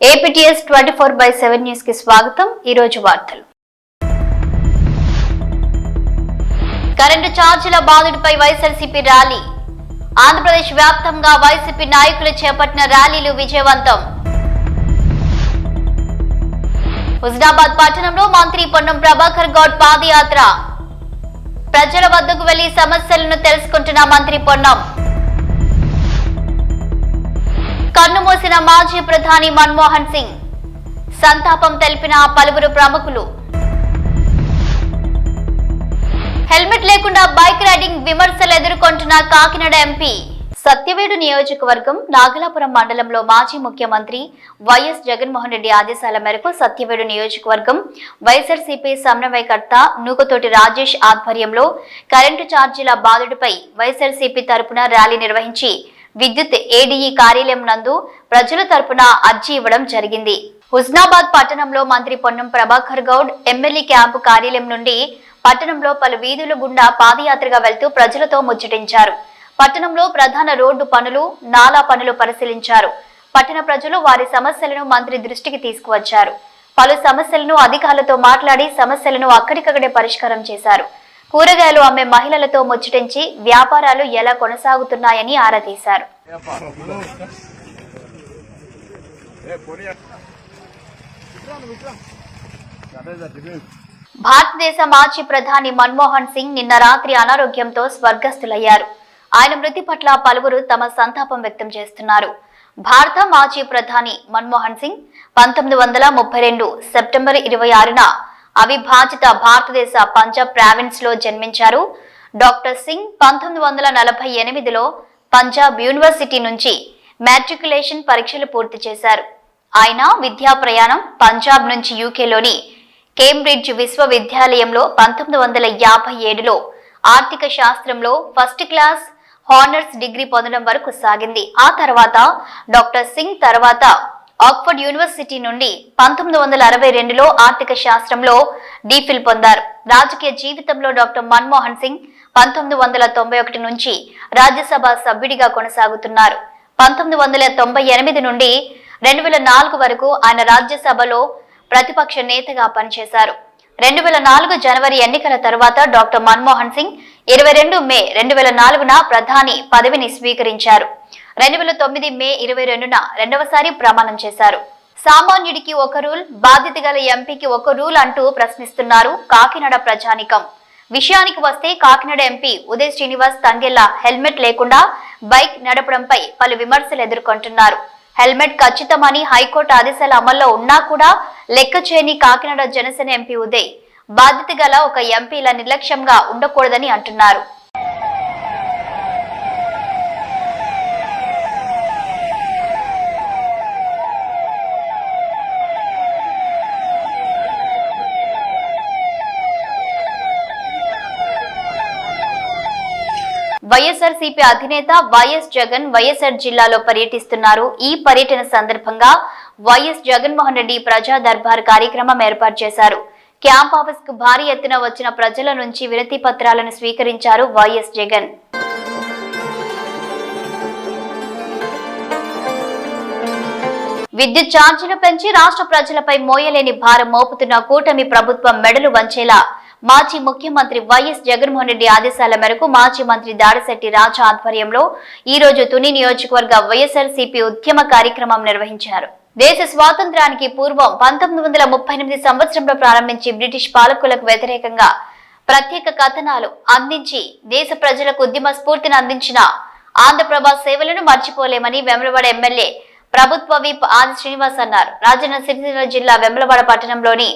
APTS 24/7 news కి స్వాగతం. ఈ రోజు వార్తలు. కరెంటు ఛార్జీల బాధుడిపై వైఎస్ఆర్సీపీ ర్యాలీ. ఆంధ్రప్రదేశ్ వ్యాప్తంగా వైసీపీ నాయకులు చేపట్టిన ర్యాలీలు విజయవంతం. హుజనాబాద్ పట్టణంలో మంత్రి పొన్నం ప్రభాకర్ గౌడ్ పాదయాత్ర. ప్రజల వద్దకు వెళ్లి సమస్యలను తెలుసుకుంటున్న మంత్రి పొన్నం. కన్నుమూసిన మాజీ ప్రధాని మన్మోహన్ సింగ్. సంతాపం తెలిపిన పలువురు ప్రముఖులు. హెల్మెట్ లేకుండా బైక్ రైడింగ్ విమర్శలు ఎదుర్కొంటున్న కాకినాడ ఎంపీ. సత్యవేడు నియోజకవర్గం నాగలాపురం మండలంలో మాజీ ముఖ్యమంత్రి వైఎస్ జగన్మోహన్ రెడ్డి ఆదేశాల మేరకు సత్యవేడు నియోజకవర్గం వైఎస్ఆర్సీపీ సమన్వయకర్త నూకతోటి రాజేష్ ఆధ్వర్యంలో కరెంటు ఛార్జీల బాధుడిపై వైఎస్ఆర్సీపీ తరపున ర్యాలీ నిర్వహించి విద్యుత్ ఏడీఈ కార్యాలయం నందు ప్రజల తరపున అర్జీ ఇవ్వడం జరిగింది. హుజనాబాద్ పట్టణంలో మంత్రి పొన్నం ప్రభాకర్ గౌడ్ ఎమ్మెల్యే క్యాంపు కార్యాలయం నుండి పట్టణంలో పలు వీధుల గుండా పాదయాత్రగా వెళ్తూ ప్రజలతో ముచ్చటించారు. పట్టణంలో ప్రధాన రోడ్డు పనులు, నాలా పనులు పరిశీలించారు. పట్టణ ప్రజలు వారి సమస్యలను మంత్రి దృష్టికి తీసుకువచ్చారు. పలు సమస్యలను అధికారులతో మాట్లాడి సమస్యలను అక్కడికక్కడే పరిష్కారం చేశారు. కూరగాయలు అమ్మే మహిళలతో ముచ్చటించి వ్యాపారాలు ఎలా కొనసాగుతున్నాయని ఆరా తీశారు. భారతదేశ మాజీ ప్రధాని మన్మోహన్ సింగ్ నిన్న రాత్రి అనారోగ్యంతో స్వర్గస్థులయ్యారు. ఆయన మృతి పట్ల పలువురు తమ సంతాపం వ్యక్తం చేస్తున్నారు. భారత మాజీ ప్రధాని మన్మోహన్ సింగ్ 1932 సెప్టెంబర్ 26న అవిభాజిత భారతదేశ పంజాబ్ ప్రావిన్స్ లో జన్మించారు. డాక్టర్ సింగ్ 1948లో పంజాబ్ యూనివర్సిటీ నుంచి మ్యాట్రికులేషన్ పరీక్షలు పూర్తి చేశారు. ఆయన విద్యా ప్రయాణం పంజాబ్ నుంచి యూకేలోని కేంబ్రిడ్జ్ విశ్వవిద్యాలయంలో 1957లో ఆర్థిక శాస్త్రంలో ఫస్ట్ క్లాస్ హానర్స్ డిగ్రీ పొందడం వరకు సాగింది. ఆ తర్వాత డాక్టర్ సింగ్ తర్వాత ఆక్స్ఫర్డ్ యూనివర్సిటీ నుండి 1962లో ఆర్థిక శాస్త్రంలో డీఫిల్ పొందారు. రాజకీయ జీవితంలో డాక్టర్ మన్మోహన్ సింగ్ 1991 నుంచి రాజ్యసభ సభ్యుడిగా కొనసాగుతున్నారు. 1998 నుండి 2004 వరకు ఆయన రాజ్యసభలో ప్రతిపక్ష నేతగా పనిచేశారు. 2004 జనవరి ఎన్నికల తర్వాత డాక్టర్ మన్మోహన్ సింగ్ 22 మే 2004న ప్రధాని పదవిని స్వీకరించారు. 2009 మే 22న రెండవసారి ప్రమాణం చేశారు. సామాన్యుడికి ఒక రూల్, బాధ్యత గల ఎంపీకి ఒక రూల్ అంటూ ప్రశ్నిస్తున్నారు కాకినాడ ప్రజానికం. విషయానికి వస్తే కాకినాడ ఎంపీ ఉదయ్ శ్రీనివాస్ తంగెళ్ల హెల్మెట్ లేకుండా బైక్ నడపడంపై పలు విమర్శలు ఎదుర్కొంటున్నారు. హెల్మెట్ ఖచ్చితమని హైకోర్టు ఆదేశాల అమల్లో ఉన్నా కూడా లెక్క చేయని కాకినాడ జనసేన ఎంపీ ఉదయ్ బాధ్యత గల ఒక ఎంపీల నిర్లక్ష్యంగా ఉండకూడదని అంటున్నారు. వైఎస్ఆర్సీపీ అధినేత వైఎస్ జగన్ వైఎస్ఆర్ జిల్లాలో పర్యటిస్తున్నారు. ఈ పర్యటన సందర్భంగా వైఎస్ జగన్మోహన్ రెడ్డి ప్రజా దర్బార్ కార్యక్రమం ఏర్పాటు చేశారు. క్యాంప్ ఆఫీస్ కు భారీ ఎత్తున వచ్చిన ప్రజల నుంచి వినతి పత్రాలను స్వీకరించారు వైఎస్ జగన్. విద్యుత్ ఛార్జీలు పెంచి రాష్ట్ర ప్రజలపై మోయలేని భారం మోపుతున్న కూటమి ప్రభుత్వం మెడలు వంచేలా మాజీ ముఖ్యమంత్రి వైఎస్ జగన్మోహన్ రెడ్డి ఆదేశాల మేరకు మాజీ మంత్రి దాడిశెట్టి రాజా ఆధ్వర్యంలో ఈ రోజు తుని నియోజకవర్గ వైఎస్ఆర్సీపీ ఉద్యమ కార్యక్రమం నిర్వహించారు. దేశ స్వాతంత్ర్యానికి పూర్వం 1938 సంవత్సరంలో ప్రారంభించి బ్రిటిష్ పాలకులకు వ్యతిరేకంగా ప్రత్యేక కథనాలు అందించి దేశ ప్రజలకు ఉద్యమ స్ఫూర్తిని అందించిన ఆంధ్రప్రభ సేవలను మర్చిపోలేమని వెమ్లవాడ ఎమ్మెల్యే ప్రభుత్వ విప్ ఆది శ్రీనివాస్ అన్నారు. రాజన్న సిరిసిల్ల జిల్లా వెమ్లవాడ పట్టణంలోని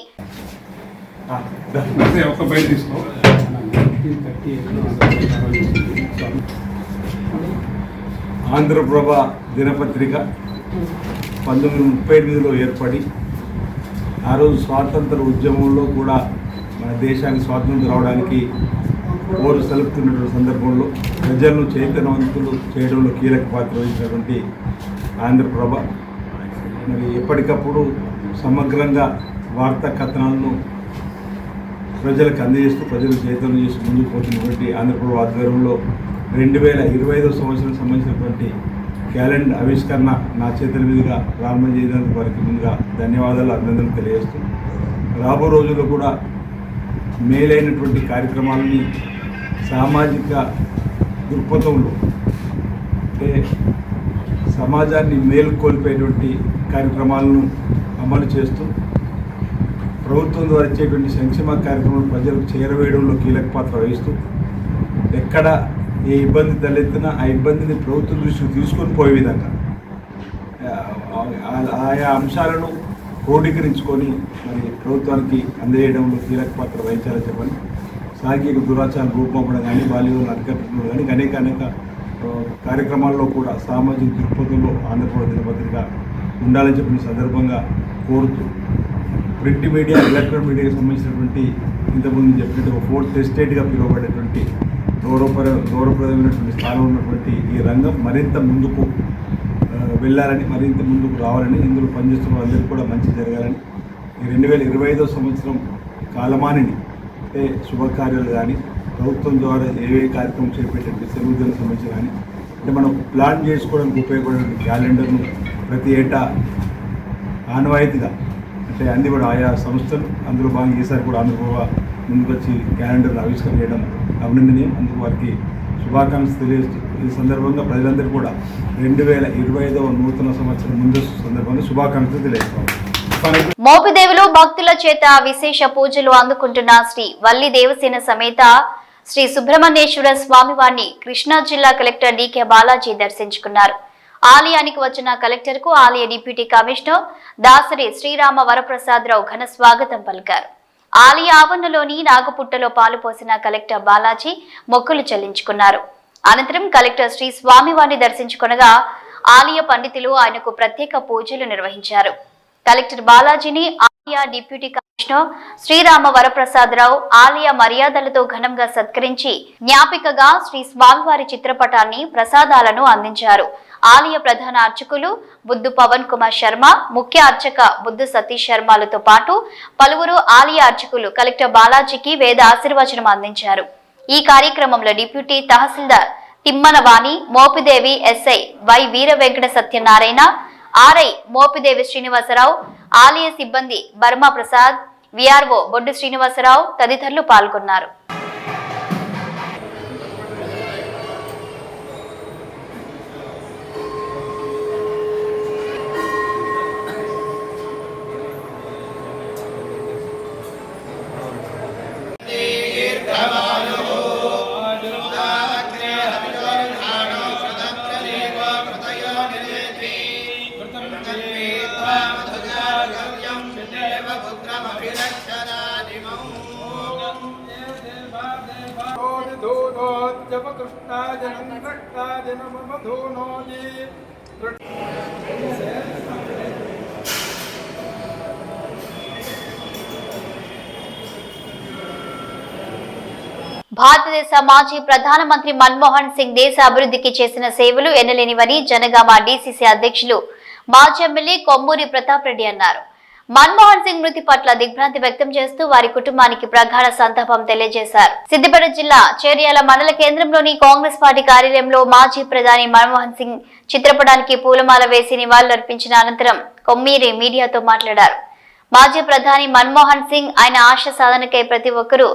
ఆంధ్రప్రభ దినపత్రిక 1938లో ఏర్పడి ఆ రోజు స్వాతంత్ర ఉద్యమంలో కూడా మన దేశానికి స్వాతంత్రం రావడానికి ఓరు సలుపుతున్నటువంటి సందర్భంలో ప్రజలను చైతన్యవంతులు చేయడంలో కీలక పాత్ర వహించినటువంటి ఆంధ్రప్రభ మరి ఎప్పటికప్పుడు సమగ్రంగా వార్తా కథనాలను ప్రజలకు అందజేస్తూ ప్రజలు చైతన్యం చేసి ముందుకు పోతున్నటువంటి ఆంధ్రప్రభ ఆధ్వర్యంలో 2025వ సంవత్సరం సంబంధించినటువంటి క్యాలెండర్ ఆవిష్కరణ నా చేతుల మీదుగా ప్రారంభం చేయడానికి వారికి ముందుగా ధన్యవాదాలు, అభినందనలు తెలియజేస్తూ రాబో రోజుల్లో కూడా మేలైనటువంటి కార్యక్రమాలని సామాజిక దృక్పథంలో అంటే సమాజాన్ని మేలుకొల్పేటువంటి కార్యక్రమాలను అమలు చేస్తూ ప్రభుత్వం ద్వారా ఇచ్చేటువంటి సంక్షేమ కార్యక్రమాలు ప్రజలకు చేరవేయడంలో కీలక పాత్ర వహిస్తూ ఎక్కడ ఏ ఇబ్బంది తలెత్తినా ఆ ఇబ్బందిని ప్రభుత్వం దృష్టికి తీసుకొని పోయే విధంగా ఆయా అంశాలను క్రోడీకరించుకొని మరి ప్రభుత్వానికి అందజేయడంలో కీలక పాత్ర వహించాలని చెప్పని సాంఘిక దురాచారం రూపొందడం కానీ బాల్యం అరికట్టడం కానీ అనేక కార్యక్రమాల్లో కూడా సామాజిక దృక్పథంలో ఆంధ్రప్రదేశ్ దినపత్రిక ఉండాలని చెప్పిన సందర్భంగా కోరుతూ ప్రింట్ మీడియా, ఎలక్ట్రానిక్ మీడియాకి సంబంధించినటువంటి ఇంతకుముందు చెప్పినట్టు ఒక ఫోర్త్ ఎస్టేట్గా పిలువబడేటువంటి గౌరవప్రదమైనటువంటి స్థానం ఉన్నటువంటి ఈ రంగం మరింత ముందుకు వెళ్ళాలని, మరింత ముందుకు రావాలని, ఇందులో పనిచేస్తున్న వాళ్ళందరికీ కూడా మంచి జరగాలని, ఈ 2025వ సంవత్సరం కాలమానిని అంటే శుభకార్యాలు కానీ ప్రభుత్వం ద్వారా ఏవే కార్యక్రమం చేపట్టేటువంటి సెలవులకు సంబంధించి కానీ అంటే మనం ప్లాన్ చేసుకోవడానికి ఉపయోగపడే క్యాలెండర్ను ప్రతి ఏటా ఆనవాయితీగా అంటే అన్ని కూడా ఆయా సంస్థలు అందులో భాగంగా ఈసారి కూడా ఆంధ్రప్రభ ముందుకు వచ్చి క్యాలెండర్ను ఆవిష్కరణ చేయడం అభినందనీయం. అందుకు వారికి శుభాకాంక్షలు తెలియజేస్తూ ఈ సందర్భంగా ప్రజలందరూ కూడా 2025వ నూతన సంవత్సరం ముందస్తు సందర్భంగా శుభాకాంక్షలు తెలియజేస్తాం. మోపిదేవులు భక్తుల చేత విశేష పూజలు అందుకుంటున్న శ్రీ వల్లి దేవసేన సమేత శ్రీ సుబ్రహ్మణ్యేశ్వర స్వామివారిని కృష్ణా జిల్లా కలెక్టర్ డికే బాలాజీ దర్శించుకున్నారు. ఆలయానికి వచ్చిన కలెక్టర్ కు ఆలయ డిప్యూటీ కమిషనర్ దాసరి శ్రీరామ వరప్రసాదరావు ఘన స్వాగతం పలికారు. ఆలయ ఆవరణలోని నాగపుట్టలో పాలు పోసిన కలెక్టర్ బాలాజీ మొక్కులు చెల్లించుకున్నారు. అనంతరం కలెక్టర్ శ్రీ స్వామివారిని దర్శించుకొనగా ఆలయ పండితులు ఆయనకు ప్రత్యేక పూజలు నిర్వహించారు. కలెక్టర్ బాలాజీని ఆలయ డిప్యూటీ కమిషనర్ శ్రీరామ వరప్రసాదరావు ఆలయ మర్యాదలతో ఘనంగా సత్కరించి జ్ఞాపికగా శ్రీ స్వామివారి చిత్రపటాన్ని ప్రసాదాలను అందించారు. ఆలయ ప్రధాన అర్చకులు బుద్ధు పవన్ కుమార్ శర్మ, ముఖ్య అర్చక బుద్ధు సతీష్ శర్మలతో పాటు పలువురు ఆలయ అర్చకులు కలెక్టర్ బాలాజీకి వేద ఆశీర్వచనం అందించారు. ఈ కార్యక్రమంలో డిప్యూటీ తహసీల్దార్ తిమ్మనవాణి, Mopidevi SI Y Veera Venkata Satyanarayana, RI Mopidevi Srinivasarao, ఆలయ సిబ్బంది బర్మా ప్రసాద్, విఆర్ఓ బొడ్డు శ్రీనివాసరావు తదితరులు పాల్గొన్నారు. భారతదేశ మాజీ ప్రధానమంత్రి మన్మోహన్ సింగ్ దేశ అభివృద్ధికి చేసిన సేవలు ఎన్నలేనివని జనగామ డీసీసీ అధ్యక్షులు మాజీ ఎమ్మెల్యే కొమ్మూరి ప్రతాప్ రెడ్డి అన్నారు. మన్మోహన్ సింగ్ మృతి పట్ల దిగ్భ్రాంతి వ్యక్తం చేస్తూ వారి కుటుంబానికి ప్రగాఢ సంతాపం తెలియజేశారు. సిద్దిపేట జిల్లా చేర్యాల మండల కేంద్రంలోని కాంగ్రెస్ పార్టీ కార్యాలయంలో మాజీ ప్రధాని మన్మోహన్ సింగ్ చిత్రపటానికి పూలమాల వేసి నివాళులర్పించిన అనంతరం కొమ్మూరి మీడియాతో మాట్లాడారు. మాజీ ప్రధాని మన్మోహన్ సింగ్ ఆయన ఆశ సాధనకై ప్రతి ఒక్కరూ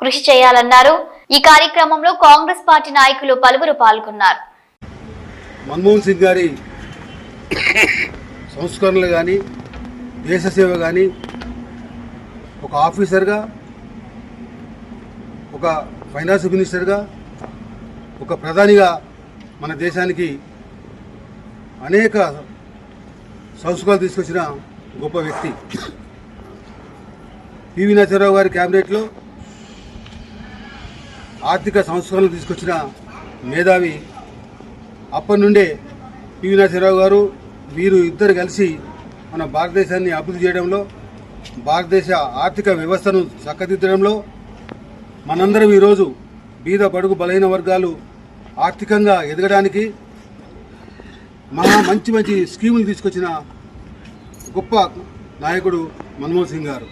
కృషి చేయాలన్నారు. ఈ కార్యక్రమంలో కాంగ్రెస్ పార్టీ నాయకులు పలువురు పాల్గొన్నారు. మన్మోహన్ సింగ్ గారి సంస్కరణలు కానీ, దేశ సేవ కానీ, ఒక ఆఫీసర్గా, ఒక ఫైనాన్స్ మినిస్టర్గా, ఒక ప్రధానిగా మన దేశానికి అనేక సంస్కరణలు తీసుకొచ్చిన గొప్ప వ్యక్తి. పివి నరసింహారావు గారి క్యాబినెట్లో ఆర్థిక సంస్కరణలు తీసుకొచ్చిన మేధావి. అప్పటి నుండే పివి నరసింహారావు గారు వీరు ఇద్దరు కలిసి మన భారతదేశాన్ని అభివృద్ధి చేయడంలో, భారతదేశ ఆర్థిక వ్యవస్థను చక్కదిద్దడంలో, మనందరం ఈరోజు బీద బడుగు బలహీన వర్గాలు ఆర్థికంగా ఎదగడానికి మంచి మంచి స్కీములు తీసుకొచ్చిన గొప్ప నాయకుడు మన్మోహన్ సింగ్ గారు.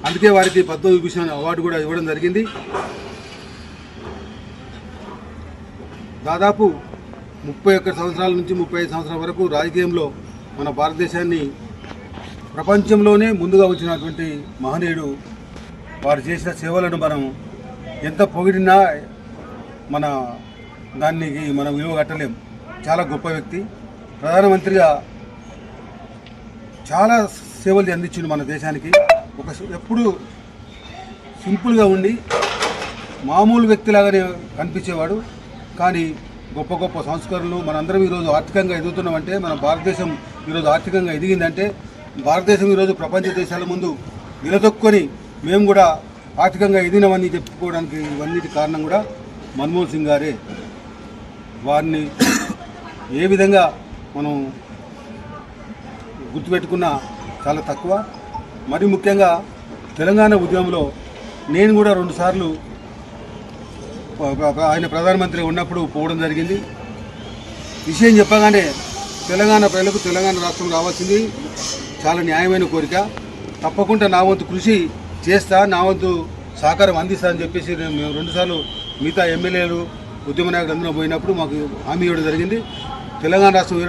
అందుకే వారికి పద్మవిభూషణ్ అవార్డు కూడా ఇవ్వడం జరిగింది. దాదాపు 31 సంవత్సరాల నుంచి 35 సంవత్సరాల వరకు రాజకీయంలో మన భారతదేశాన్ని ప్రపంచంలోనే ముందుగా వచ్చినటువంటి మహనీయుడు. వారు చేసిన సేవలను మనం ఎంత పొగిడినా దానికి మనం విలువ కట్టలేం. చాలా గొప్ప వ్యక్తి. ప్రధానమంత్రిగా చాలా సేవలు అందించిండు మన దేశానికి. ఎప్పుడు సింపుల్గా ఉండి మామూలు వ్యక్తిలాగానే కనిపించేవాడు. కానీ గొప్ప గొప్ప సంస్కరణలు మనందరం ఈరోజు ఆర్థికంగా ఎదుగుతున్నామంటే, మన భారతదేశం ఈరోజు ఆర్థికంగా ఎదిగిందంటే, భారతదేశం ఈరోజు ప్రపంచ దేశాల ముందు నిలదొక్కుని మేము కూడా ఆర్థికంగా ఎదిగినామని చెప్పుకోవడానికి ఇవన్నిటి కారణం కూడా మన్మోహన్ సింగ్ గారే. వారిని ఏ విధంగా మనం గుర్తుపెట్టుకున్నా చాలా తక్కువ. మరి ముఖ్యంగా తెలంగాణ ఉద్యమంలో నేను కూడా 2 సార్లు ఆయన ప్రధానమంత్రి ఉన్నప్పుడు పోవడం జరిగింది. విషయం చెప్పగానే తెలంగాణ ప్రజలకు తెలంగాణ రాష్ట్రం రావాల్సింది చాలా న్యాయమైన కోరిక. తప్పకుండా నా వంతు కృషి చేస్తా, నా వంతు సహకారం అందిస్తా అని చెప్పేసి మేము 2 సార్లు మిగతా ఎమ్మెల్యేలు ఉద్యమ నాయకులు అందరూ పోయినప్పుడు మాకు హామీ ఇవ్వడం జరిగింది. తెలంగాణ రాష్ట్రం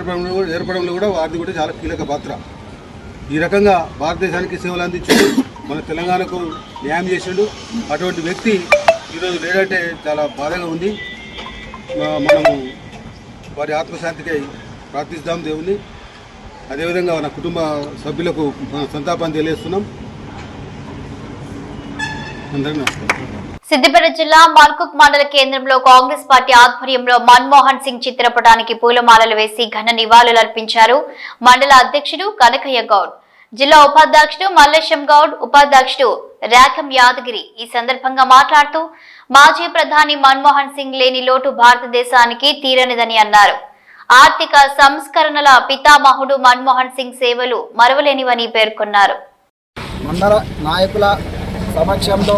ఏర్పడంలో కూడా వారిది కూడా చాలా కీలక పాత్ర. ఈ రకంగా భారతదేశానికి సేవలు అందించాడు, మన తెలంగాణకు న్యాయం చేసాడు. అటువంటి వ్యక్తి ఈరోజు లేదంటే చాలా బాధగా ఉంది. మనము వారి ఆత్మశాంతికై ప్రార్థిస్తాం దేవుణ్ణి. అదేవిధంగా మన కుటుంబ సభ్యులకు సంతాపాన్ని తెలియజేస్తున్నాం. అందరికీ నమస్కారం. సిద్దిపేట జిల్లా మల్కుక్ మండల కేంద్రంలో కాంగ్రెస్ పార్టీ ఆధ్వర్యంలో మన్మోహన్ సింగ్ చిత్రపటానికి పూలమాలలు వేసి ఘన నివాళులర్పించారు మండల అధ్యక్షుడు కనకయ్య గౌడ్, జిల్లా ఉపాధ్యక్షుడు మల్లేశం గౌడ్, ఉపాధ్యక్షుడు రాకం యాదగిరి. ఈ సందర్భంగా మాట్లాడుతూ మాజీ ప్రధాని మన్మోహన్ సింగ్ లేని లోటు భారతదేశానికి తీరనిదని అన్నారు. ఆర్థిక సంస్కరణల పితామహుడు మన్మోహన్ సింగ్ సేవలు మరవలేనివని పేర్కొన్నారు. మండల నాయకుల సమక్షంలో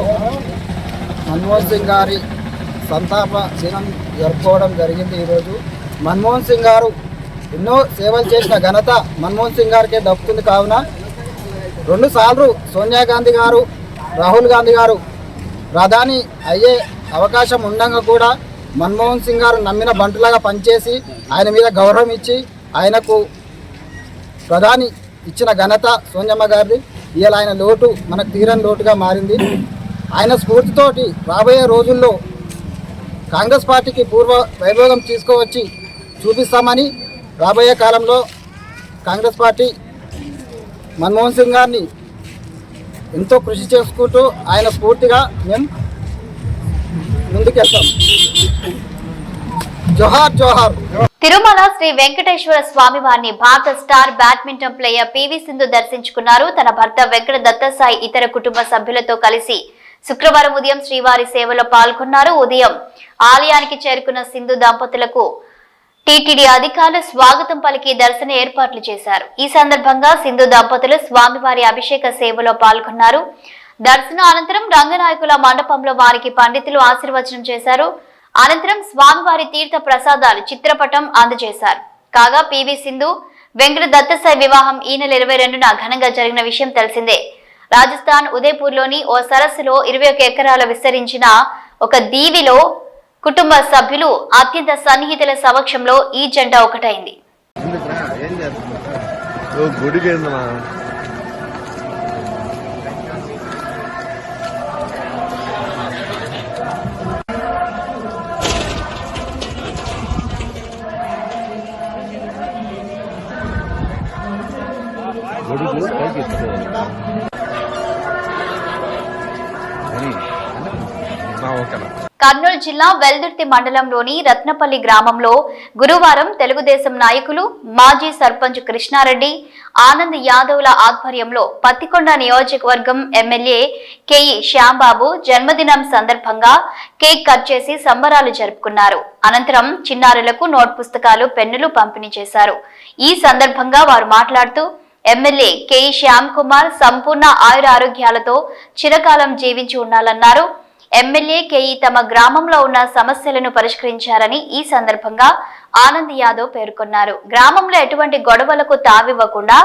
మన్మోహన్ సింగ్ గారి సంతాప దినం జరుపుకోవడం జరిగింది. ఈరోజు మన్మోహన్ సింగ్ గారు ఎన్నో సేవలు చేసిన ఘనత మన్మోహన్ సింగ్ గారికే దక్కుతుంది. కావున 2 సార్లు సోనియా గాంధీ గారు, రాహుల్ గాంధీ గారు ప్రధాని అయ్యే అవకాశం ఉండగా కూడా మన్మోహన్ సింగ్ గారు నమ్మిన బంటులాగా పనిచేసి ఆయన మీద గౌరవం ఇచ్చి ఆయనకు ప్రధాని ఇచ్చిన ఘనత సోనియమ్మ గారిది. ఇవాళ ఆయన లోటు మనకు తీరని లోటుగా మారింది. ఆయన స్ఫూర్తితోటి రాబోయే రోజుల్లో కాంగ్రెస్ పార్టీకి పూర్వ వైభోగం తీసుకువచ్చి చూపిస్తామని, రాబోయే కాలంలో కాంగ్రెస్ పార్టీ మన్మోహన్ సింగ్ గారిని ఎంతో కృషి చేసుకుంటూ ఆయన స్ఫూర్తిగా మేము ముందుకెళ్తాం. జోహార్ జోహార్. తిరుమల శ్రీ వెంకటేశ్వర స్వామి వారిని భారత star badminton player PV Sindhu దర్శించుకున్నారు. తన భర్త వెంకట దత్తసాయి ఇతర కుటుంబ సభ్యులతో కలిసి శుక్రవారం ఉదయం శ్రీవారి సేవలో పాల్గొన్నారు. ఉదయం ఆలయానికి చేరుకున్న సింధు దంపతులకు టీటీడీ అధికారులు స్వాగతం పలికి దర్శన ఏర్పాట్లు చేశారు. ఈ సందర్భంగా సింధు దంపతులు స్వామివారి అభిషేక సేవలో పాల్గొన్నారు. దర్శన అనంతరం రంగనాయకుల మండపంలో వారికి పండితులు ఆశీర్వచనం చేశారు. అనంతరం స్వామివారి తీర్థ ప్రసాదాలు చిత్రపటం అందజేశారు. కాగా పివి సింధు వెంకట దత్తసాయి వివాహం ఈ నెల 22న ఘనంగా జరిగిన విషయం తెలిసిందే. రాజస్థాన్ ఉదయపూర్లోని ఓ సరస్సులో 21 ఎకరాల విస్తరించిన ఒక దీవిలో కుటుంబ సభ్యులు అత్యంత సన్నిహితుల సమక్షంలో ఈ జంట ఒకటైంది. కర్నూలు జిల్లా వెల్దుర్తి మండలంలోని రత్నపల్లి గ్రామంలో గురువారం తెలుగుదేశం నాయకులు మాజీ సర్పంచ్ కృష్ణారెడ్డి, ఆనంద్ యాదవ్ల ఆధ్వర్యంలో పత్తికొండ నియోజకవర్గం ఎమ్మెల్యే కేఈ శ్యాంబాబు జన్మదినం సందర్భంగా కేక్ కట్ చేసి సంబరాలు జరుపుకున్నారు. అనంతరం చిన్నారులకు నోట్ పుస్తకాలు, పెన్నులు పంపిణీ చేశారు. ఈ సందర్భంగా వారు మాట్లాడుతూ ఎమ్మెల్యే కేఈ శ్యామ్ కుమార్ సంపూర్ణ ఆయురారోగ్యాలతో చిరకాలం జీవించి ఉండాలన్నారు. ఎమ్మెల్యే కేఈ తమ గ్రామంలో ఉన్న సమస్యలను పరిష్కరించారని ఈ సందర్భంగా ఆనంద్ యాదవ్ పేర్కొన్నారు. గ్రామంలో ఎటువంటి గొడవలకు తావివ్వకుండా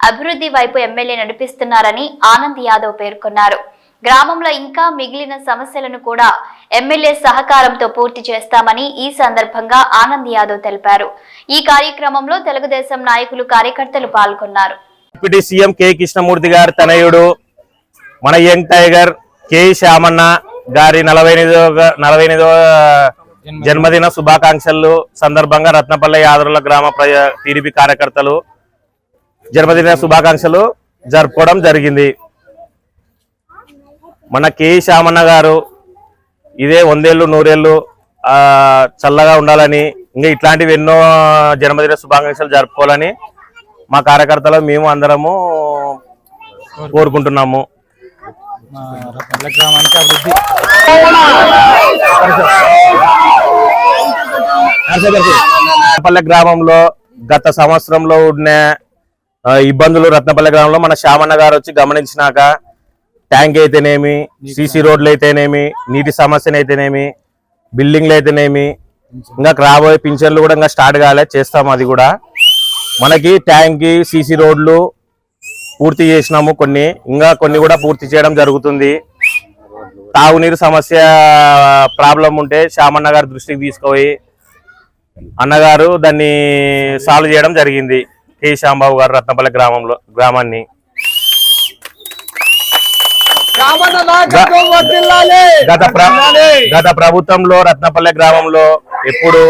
అభివృద్ధి వైపు ఎమ్మెల్యే నడిపిస్తున్నారని ఆనంద్ యాదవ్ పేర్కొన్నారు. గ్రామంలో ఇంకా మిగిలిన సమస్యలను కూడా ఎమ్మెల్యే సహకారంతో పూర్తి చేస్తామని ఈ సందర్భంగా ఆనంద్ యాదవ్ తెలిపారు. ఈ కార్యక్రమంలో తెలుగుదేశం నాయకులు కార్యకర్తలు పాల్గొన్నారు. డిప్యూటీ సీఎం కె కృష్ణమూర్తి గారి తనయుడు మన యంగ్ టైగర్ కె శ్యామన్న గారి 48వ జన్మదిన శుభాకాంక్షలు సందర్భంగా రత్నపల్లి యాదరుల గ్రామ టీడీపీ కార్యకర్తలు జన్మదిన శుభాకాంక్షలు జరుపుకోవడం జరిగింది. మన కె శ్యామన్న గారు ఇదే 100 ఏళ్ళు 100 ఏళ్ళు చల్లగా ఉండాలని, ఇంకా ఇట్లాంటివి ఎన్నో జన్మదిన శుభాకాంక్షలు జరుపుకోవాలని మా కార్యకర్తలు మేము అందరము కోరుకుంటున్నాము. రత్నపల్లి గ్రామంలో గత సంవత్సరంలో ఉన్న ఇబ్బందులు రత్నపల్లి గ్రామంలో మన శ్యామన్న గారు వచ్చి గమనించినాక ట్యాంక్ అయితేనేమి, సీసీ రోడ్లు అయితేనేమి, నీటి సమస్యలు అయితేనేమి, బిల్డింగ్లు అయితేనేమి, ఇంకా రాబోయే పింఛన్లు కూడా ఇంకా స్టార్ట్ కాలే, చేస్తాము. అది కూడా మనకి ట్యాంక్ సీసీ రోడ్లు పూర్తి చేసినాము, ఇంకా కొన్ని కూడా పూర్తి చేయడం జరుగుతుంది. తాగునీరు సమస్య ప్రాబ్లం ఉంటే శ్యామన్న గారి దృష్టికి తీసుకుపోయి అన్నగారు దాన్ని సాల్వ్ చేయడం జరిగింది. కె శ్యాంబాబు గారు రత్నపల్లి గ్రామాన్ని గత ప్రభుత్వంలో రత్నపల్లి గ్రామంలో ఎప్పుడు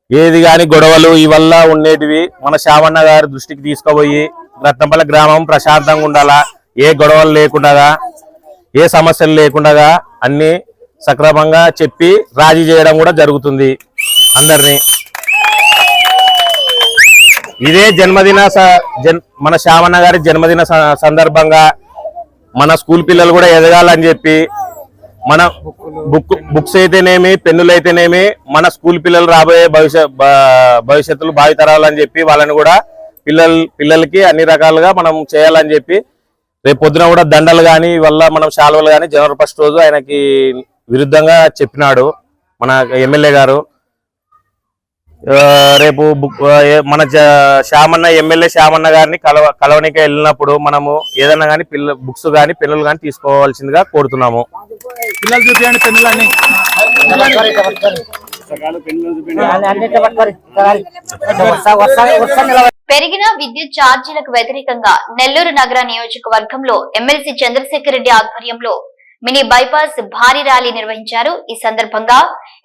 ఏది గాని గొడవలు ఇవల్ల ఉండేటివి మన శ్యామన్న గారి దృష్టికి తీసుకుపోయి రత్నపల్లి గ్రామం ప్రశాంతంగా ఉండాలా, ఏ గొడవలు లేకుండా, ఏ సమస్యలు లేకుండా అన్ని సక్రమంగా చెప్పి రాజీ చేయడం కూడా జరుగుతుంది అందరినీ. ఇదే మన శ్యామన్న గారి జన్మదిన సందర్భంగా మన స్కూల్ పిల్లలు కూడా ఎదగాలని చెప్పి మన బుక్స్ అయితేనేమి, పెన్నులు అయితేనేమి, మన స్కూల్ పిల్లలు రాబోయే భవిష్యత్తులు భావితరాలని చెప్పి వాళ్ళని కూడా పిల్లలకి అన్ని రకాలుగా మనం చేయాలని చెప్పి రేపు పొద్దున కూడా దండలు కానీ వల్ల మనం శాలువలు కానీ జనవరి 1 రోజు ఆయనకి విరుద్ధంగా చెప్పినాడు మన ఎమ్మెల్యే గారు. రేపు మన ఎమ్మెల్యే శ్యామన్న గారిని కలవనికి వెళ్ళినప్పుడు మనము ఏదైనా కానీ బుక్స్ కానీ పెన్నులు కానీ తీసుకోవాల్సిందిగా కోరుతున్నాము. పెరిగిన విద్యుత్ ఛార్జీలకు వ్యతిరేకంగా నెల్లూరు నగర నియోజకవర్గంలో ఎమ్మెల్సీ చంద్రశేఖర్ రెడ్డి ఆధ్వర్యంలో మినీ బైపాస్ భారీ ర్యాలీ నిర్వహించారు. ఈ సందర్భంగా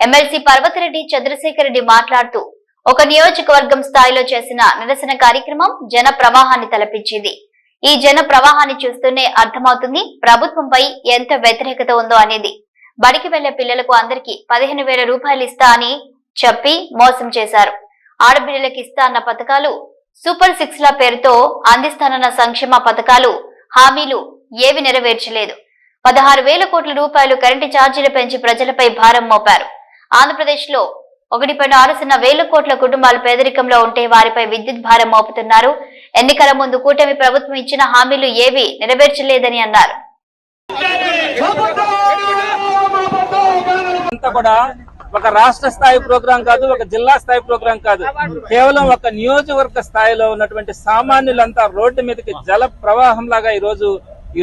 ఎమ్మెల్సీ పర్వతిరెడ్డి చంద్రశేఖర్ రెడ్డి మాట్లాడుతూ ఒక నియోజకవర్గం స్థాయిలో చేసిన నిరసన కార్యక్రమం జన ప్రవాహాన్ని తలపించింది. ఈ జన ప్రవాహాన్ని చూస్తూనే అర్థమవుతుంది ప్రభుత్వంపై ఎంత వ్యతిరేకత ఉందో అనేది. బడికి వెళ్లే పిల్లలకు అందరికీ 15,000 రూపాయలు ఇస్తా అని చెప్పి మోసం చేశారు. ఆడపిల్లలకు ఇస్తా అన్న పథకాలు, సూపర్ 6ల పేరుతో అందిస్తానన్న సంక్షేమ పథకాలు, హామీలు ఏవి నెరవేర్చలేదు. 16,000 కోట్ల రూపాయలు కరెంటు ఛార్జీలు పెంచి ప్రజలపై భారం మోపారు. ఆంధ్రప్రదేశ్ లో 1.6 కోట్ల కుటుంబాలు పేదరికంలో ఉంటే వారిపై విద్యుత్ భారం మోపుతున్నారు. ఎన్నికల ముందు కూటమి ప్రభుత్వం ఇచ్చిన హామీలు ఏవి నెరవేర్చలేదని అన్నారు. ఒక రాష్ట్ర స్థాయి ప్రోగ్రాం కాదు, ఒక జిల్లా స్థాయి ప్రోగ్రాం కాదు, కేవలం ఒక నియోజకవర్గ స్థాయిలో ఉన్నటువంటి సామాన్యులంతా రోడ్డు మీదకి జల ప్రవాహం లాగా ఈ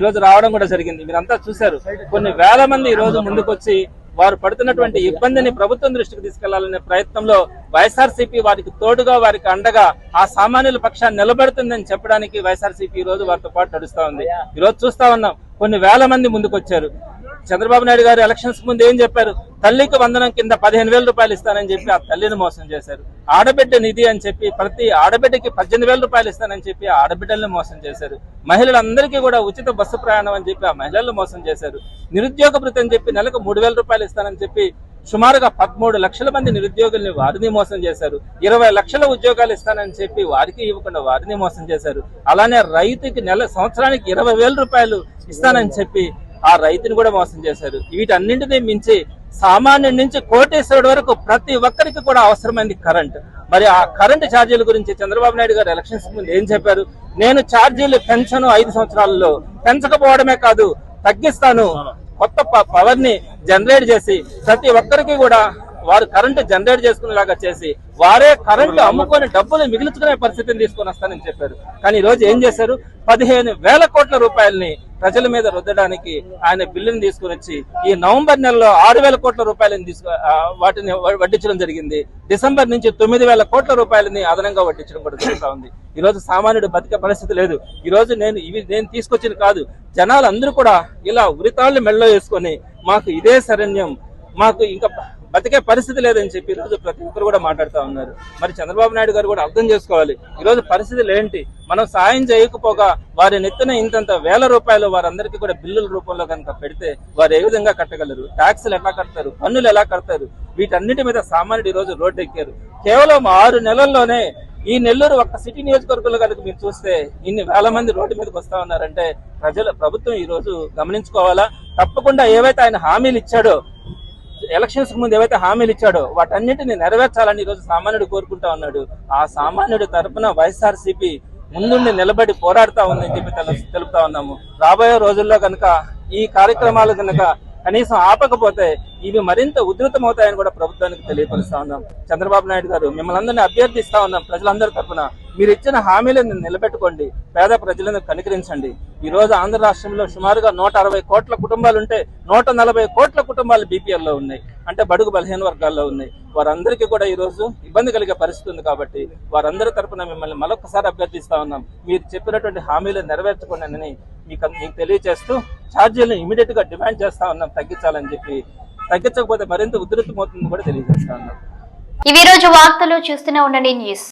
రోజు రావడం కూడా జరిగింది. మీరంతా చూశారు. కొన్ని వేల మంది ఈ రోజు ముందుకొచ్చి వారు పడుతున్నటువంటి ఇబ్బందిని ప్రభుత్వం దృష్టికి తీసుకెళ్లాలనే ప్రయత్నంలో వైఎస్ఆర్సీపీ వారికి తోడుగా, వారికి అండగా ఆ సామాన్యుల పక్షాన్ని నిలబెడుతుందని చెప్పడానికి వైఎస్ఆర్సీపీ ఈ రోజు వారితో పాటు నడుస్తా ఉంది. ఈ రోజు చూస్తా ఉన్నాం, కొన్ని వేల మంది ముందుకొచ్చారు. చంద్రబాబు నాయుడు గారు ఎలక్షన్స్ ముందు ఏం చెప్పారు? తల్లికి వందనం కింద 15,000 రూపాయలు ఇస్తానని చెప్పి ఆ తల్లిని మోసం చేశారు. ఆడబిడ్డ నిధి అని చెప్పి ప్రతి ఆడబిడ్డకి 18,000 రూపాయలు ఇస్తానని చెప్పి ఆ ఆడబిడ్డల్ని మోసం చేశారు. మహిళలందరికీ కూడా ఉచిత బస్సు ప్రయాణం అని చెప్పి ఆ మహిళలను మోసం చేశారు. నిరుద్యోగ భృతి అని చెప్పి నెలకు 3,000 రూపాయలు ఇస్తానని చెప్పి సుమారుగా 13 లక్షల మంది నిరుద్యోగుల్ని వారిని మోసం చేశారు. 20 లక్షల ఉద్యోగాలు ఇస్తానని చెప్పి వారికి ఇవ్వకుండా వారిని మోసం చేశారు. అలానే రైతుకి సంవత్సరానికి 20,000 రూపాయలు ఇస్తానని చెప్పి ఆ రైతుని కూడా మోసం చేశారు. వీటన్నింటినీ మించి సామాన్యుడి నుంచి కోటేశ్వరుడు వరకు ప్రతి ఒక్కరికి కూడా అవసరమైంది కరెంట్. మరి ఆ కరెంటు ఛార్జీల గురించి చంద్రబాబు నాయుడు గారు ఎలక్షన్స్ ముందు ఏం చెప్పారు? నేను ఛార్జీలు పెంచను, 5 సంవత్సరాలలో పెంచకపోవడమే కాదు తగ్గిస్తాను, కొత్త పవర్ ని జనరేట్ చేసి ప్రతి ఒక్కరికి కూడా వారు కరెంటు జనరేట్ చేసుకునేలాగా చేసి వారే కరెంటు అమ్ముకొని డబ్బులు మిగిల్చుకునే పరిస్థితిని తీసుకొని వస్తానని చెప్పారు. కానీ ఈ రోజు ఏం చేశారు? 15,000 కోట్ల రూపాయలని ప్రజల మీద రుద్దడానికి ఆయన బిల్లును తీసుకుని వచ్చి ఈ నవంబర్ నెలలో 6,000 కోట్ల రూపాయలని వాటిని వడ్డించడం జరిగింది. డిసెంబర్ నుంచి 9,000 కోట్ల రూపాయలని అదనంగా వడ్డించడం కూడా జరుగుతూ ఉంది. ఈ రోజు సామాన్యుడు బతికే పరిస్థితి లేదు. ఈ రోజు నేను తీసుకొచ్చింది కాదు, జనాలు అందరూ కూడా ఇలా ఉరితాళ్లు మెళ్ళలో వేసుకొని మాకు ఇదే శరణ్యం, మాకు ఇంకా బతికే పరిస్థితి లేదని చెప్పి ఈ రోజు ప్రతి ఒక్కరు కూడా మాట్లాడుతూ ఉన్నారు. మరి చంద్రబాబు నాయుడు గారు కూడా అర్థం చేసుకోవాలి, ఈ రోజు పరిస్థితులు ఏంటి. మనం సాయం చేయకపోగా వారి నెత్తిన ఇంతంత వేల రూపాయలు వారందరికీ కూడా బిల్లుల రూపంలో కనుక పెడితే వారు ఏ విధంగా కట్టగలరు? ట్యాక్సులు ఎలా కడతారు? పన్నులు ఎలా కడతారు? వీటన్నిటి మీద సామాన్యుడు ఈ రోజు రోడ్డు ఎక్కారు. కేవలం 6 నెలల్లోనే ఈ నెల్లూరు ఒక్క సిటీ నియోజకవర్గంలో కనుక మీరు చూస్తే ఇన్ని వేల మంది రోడ్డు మీదకి వస్తా ఉన్నారంటే ప్రభుత్వం ఈ రోజు గమనించుకోవాలా. తప్పకుండా ఏవైతే ఆయన హామీలు ఇచ్చాడో, ఎలక్షన్స్ ముందు ఏవైతే హామీలు ఇచ్చాడో వాటన్నిటిని నెరవేర్చాలని ఈ రోజు సామాన్యుడు కోరుకుంటా ఉన్నాడు. ఆ సామాన్యుడి తరపున వైఎస్ఆర్సీపీ ముందుండి నిలబడి పోరాడుతా ఉందని చెప్పి తెలుపుతా ఉన్నాము. రాబోయే రోజుల్లో కనుక ఈ కార్యక్రమాలు కనుక కనీసం ఆపకపోతే ఇవి మరింత ఉధృతమవుతాయని కూడా ప్రభుత్వానికి తెలియపరుస్తా ఉన్నాం. చంద్రబాబు నాయుడు గారు, మిమ్మల్ని అందరినీ అభ్యర్థిస్తా ఉన్నాం ప్రజలందరి తరఫున, మీరు ఇచ్చిన హామీలను నిలబెట్టుకోండి, పేద ప్రజలను కనికరించండి. ఈ రోజు ఆంధ్ర రాష్ట్రంలో సుమారుగా 160 కోట్ల కుటుంబాలు ఉంటే 140 కోట్ల కుటుంబాలు బీపీఎల్ లో ఉన్నాయి, అంటే బడుగు బలహీన వర్గాల్లో ఉన్నాయి. వారందరికీ కూడా ఈ రోజు ఇబ్బంది కలిగే పరిస్థితి ఉంది. కాబట్టి వారందరి తరఫున మిమ్మల్ని మరొకసారి అభ్యర్థిస్తా ఉన్నాం, మీరు చెప్పినటువంటి హామీలను నెరవేర్చుకోండి అని మీకు తెలియజేస్తూ ఛార్జీలను ఇమీడియట్ గా డిమాండ్ చేస్తా ఉన్నాం తగ్గించాలని చెప్పి. తగ్గించకపోతే మరింత ఉధృతమవుతుందని కూడా తెలియజేస్తా ఉన్నాం. ఇవి రోజు వార్తలు చూస్తూనే ఉండండి న్యూస్.